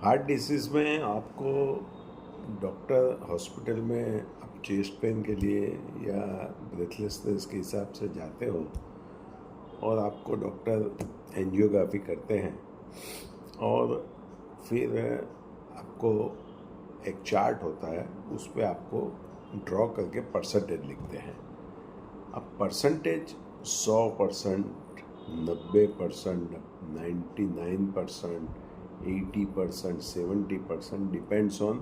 Heart disease में आपको doctor hospital में आप चेस्ट पेन के लिए या ब्रेथलेसनेस के हिसाब से जाते हो और आपको डॉक्टर एंजियोग्राफी करते हैं और फिर आपको एक चार्ट होता है, उस पर आपको ड्रॉ करके परसेंटेज लिखते हैं। अब परसेंटेज 100%, 90%, 99%, 80%, 70% डिपेंड्स ऑन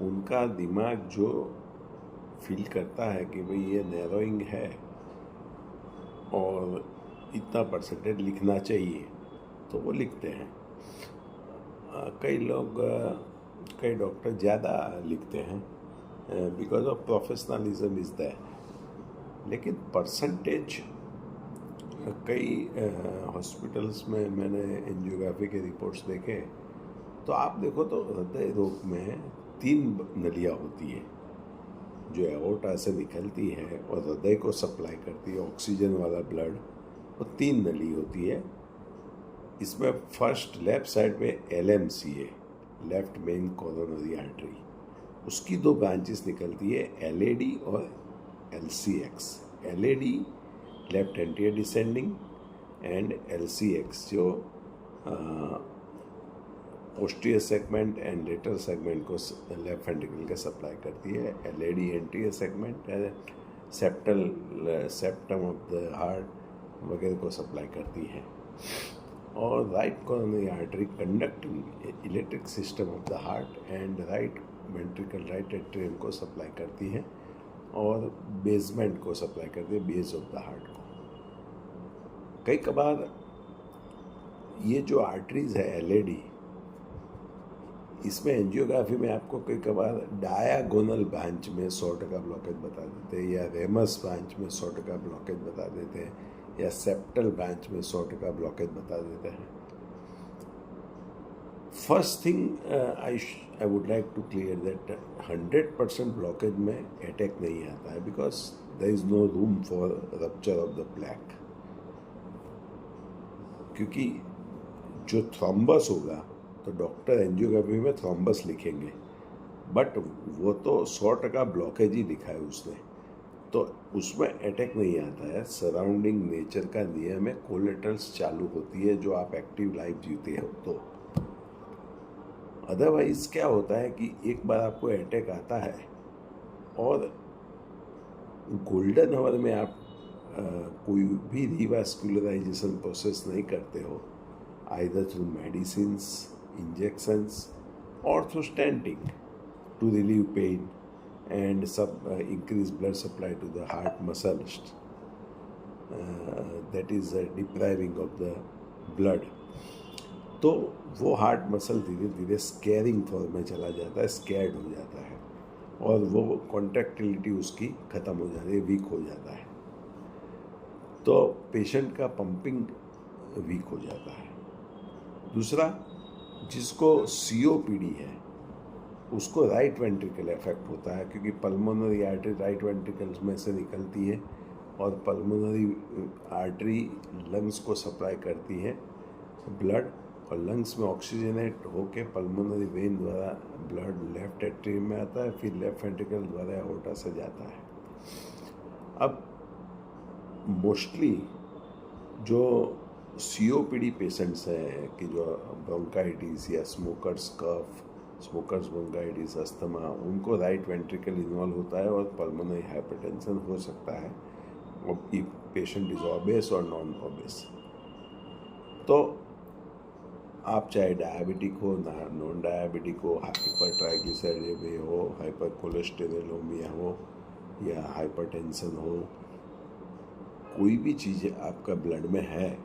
उनका दिमाग जो फील करता है कि भाई ये नैरोइंग है और इतना परसेंटेज लिखना चाहिए, तो वो लिखते हैं। कई डॉक्टर ज़्यादा लिखते हैं because of professionalism is that. लेकिन परसेंटेज कई हॉस्पिटल्स में मैंने एंजियोग्राफी के रिपोर्ट्स देखे, तो आप देखो तो हृदय रोग में 3 नलियाँ होती है जो एओर्टा से निकलती है और हृदय को सप्लाई करती है ऑक्सीजन वाला ब्लड, और 3 नली होती है। इसमें फर्स्ट लेफ्ट साइड पे LMC है, लेफ्ट मेन कोरोनरी आर्टरी, उसकी 2 ब्रांचेस निकलती है, LAD और LCX। LAD left anterior descending and LCX जो posterior segment and lateral segment को लेफ्ट वेंट्रिकल के सप्लाई करती है। LAD anterior segment septum of the heart वगैरह को सप्लाई करती है। और right coronary artery conducting electric system of the heart and right ventricle right atrium को सप्लाई करती है और बेसमेंट को सप्लाई करती है, बेस ऑफ द हार्ट को। कई कबार ये जो आर्टरीज है LAD, इसमें एंजियोग्राफी में आपको कई कबार डायागोनल ब्रांच में 100% ब्लॉकेज बता देते हैं, या रेमस ब्रांच में 100% ब्लॉकेज बता देते हैं, या सेप्टल ब्रांच में 100% ब्लॉकेज बता देते हैं। First thing I would like to clear that 100% blockage में अटैक नहीं आता है, because there is no room for rupture of the plaque, क्योंकि जो थ्रोम्बस होगा तो डॉक्टर एंजियोग्राफी में थ्रोम्बस लिखेंगे, बट वो तो 100% ब्लॉकेज ही लिखा है उसने, तो उसमें अटैक नहीं आता है। सराउंडिंग नेचर का नियम है, कोलेटरल्स चालू होती है जो आप एक्टिव लाइफ जीते हो। तो अदरवाइज क्या होता है कि एक बार आपको अटैक आता है और गोल्डन आवर में आप कोई भी रिवास्कुलराइजेशन प्रोसेस नहीं करते हो, आइदर थ्रू मेडिसिन्स, इंजेक्शंस और through stenting to relieve pain and increase blood supply to the heart muscles, that is depriving of the blood, तो वो हार्ट मसल धीरे धीरे स्केयरिंग फॉर्म में चला जाता है, स्कैर्ड हो जाता है और वो कॉन्ट्रैक्टिलिटी उसकी ख़त्म हो जाती है, वीक हो जाता है, तो पेशेंट का पंपिंग वीक हो जाता है। दूसरा, जिसको COPD है उसको राइट वेंट्रिकल इफेक्ट होता है, क्योंकि पल्मोनरी आर्टरी राइट वेंट्रिकल्स में से निकलती है और पल्मोनरी आर्टरी लंग्स को सप्लाई करती है ब्लड, और लंग्स में ऑक्सीजनेट होके पल्मोनरी वेन द्वारा ब्लड लेफ्ट एट्रियम में आता है, फिर लेफ्ट वेंट्रिकल द्वारा एओर्टा से जाता है। अब मोस्टली जो COPD पेशेंट्स हैं कि जो ब्रोंकाइटिस या स्मोकर्स कफ, स्मोकर्स ब्रोंकाइटिस, अस्थमा, उनको राइट वेंट्रिकल इन्वॉल्व होता है और पल्मोनरी हाइपरटेंशन हो सकता है, और पेशेंट इज ओबेस और नॉन ओबेस। तो आप चाहे डायबिटिक हो, नॉन डायबिटिक हो, हाइपर ट्राइग्लिसराइड हो, हाइपर कोलेस्टेरोलेमिया हो या हाइपरटेंशन हो, कोई भी चीज़ आपका ब्लड में है,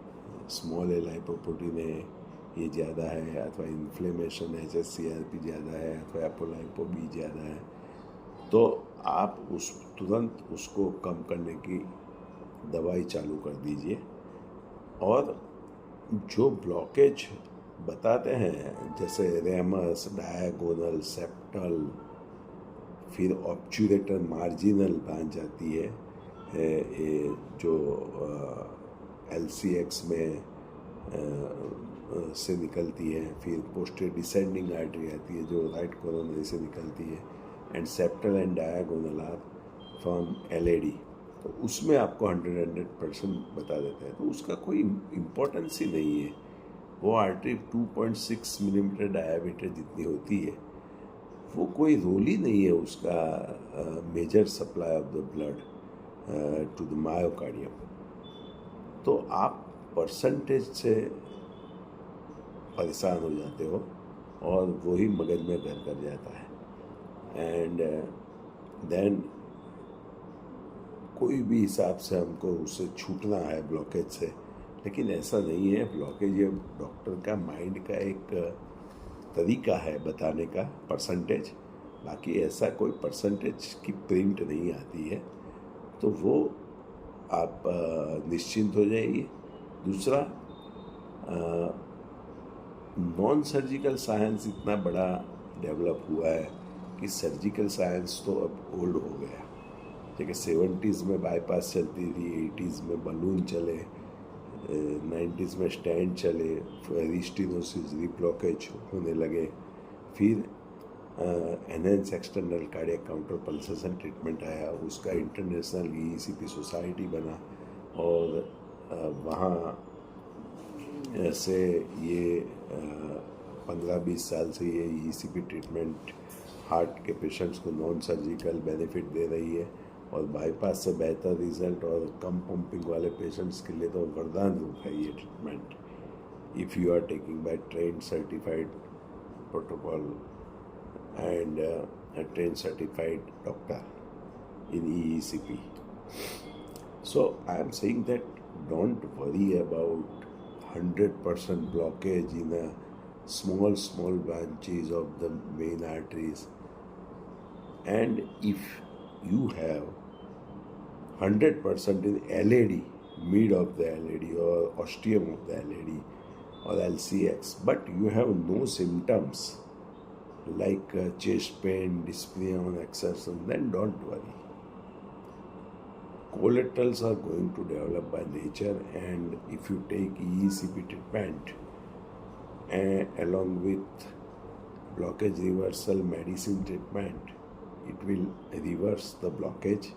स्मॉल एल लाइपोप्रोटीन है ये ज़्यादा है, अथवा इन्फ्लेमेशन HSCRP ज़्यादा है, अथवा एपोलाइपो B ज़्यादा है, तो आप तुरंत उसको कम करने की दवाई चालू कर दीजिए। और जो ब्लॉकेज बताते हैं जैसे रेमस, डायगोनल, सेप्टल, फिर ऑब्चुरेटर मार्जिनल ब्रांच आती है, जो LCX में से निकलती है, फिर पोस्टीरियर डिसेंडिंग आर्टरी आती है जो राइट कोरोनरी से निकलती है, and septal and diagonal are from LAD. तो उसमें आपको 100% बता देता है, तो उसका कोई इम्पोर्टेंस ही नहीं है। वो आर्टरी 2.6 मिलीमीटर डायामीटर जितनी होती है, वो कोई रोल ही नहीं है उसका major supply of the blood to the myocardium. तो आप परसेंटेज से परेशान हो जाते हो और वही मगज में घर कर जाता है, एंड देन कोई भी हिसाब से हमको उससे छूटना है ब्लॉकेज से, लेकिन ऐसा नहीं है। ब्लॉकेज ये डॉक्टर का माइंड का एक तरीका है बताने का परसेंटेज, बाकी ऐसा कोई परसेंटेज की प्रिंट नहीं आती है, तो वो आप निश्चिंत हो जाइए। दूसरा, नॉन सर्जिकल साइंस इतना बड़ा डेवलप हुआ है कि सर्जिकल साइंस तो अब ओल्ड हो गया। ठीक है, 70s में बाईपास चलती थी, 80s में बलून चले, 90s में स्टैंड चले, रिस्टिनोसिस रिब्लॉकेज होने लगे, फिर enhance external cardiac counter pulsation treatment आया, उसका इंटरनेशनल EECP सोसाइटी बना, और वहाँ से ये 15-20 साल से ये EECP ट्रीटमेंट हार्ट के पेशेंट्स को नॉन सर्जिकल बेनिफिट दे रही है, और बाईपास से बेहतर रिजल्ट और कम पंपिंग वाले पेशेंट्स के लिए तो वरदान रूप है ये treatment, if you are taking by train certified protocol and a trained certified doctor in EECP. So I am saying that don't worry about 100% blockage in a small branches of the main arteries, and if you have 100% in LAD, mid of the LAD or ostium of the LAD or LCX, but you have no symptoms like chest pain, dyspnea on exertion, then don't worry. Collaterals are going to develop by nature, and if you take EECP treatment along with blockage reversal medicine treatment, it will reverse the blockage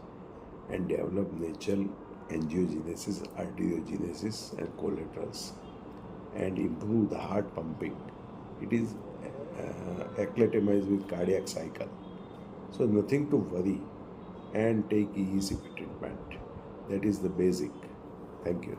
and develop natural angiogenesis, arteriogenesis and collaterals, and improve the heart pumping. It is acclimatized with cardiac cycle, so nothing to worry, and take EECP treatment. That is the basic. Thank you.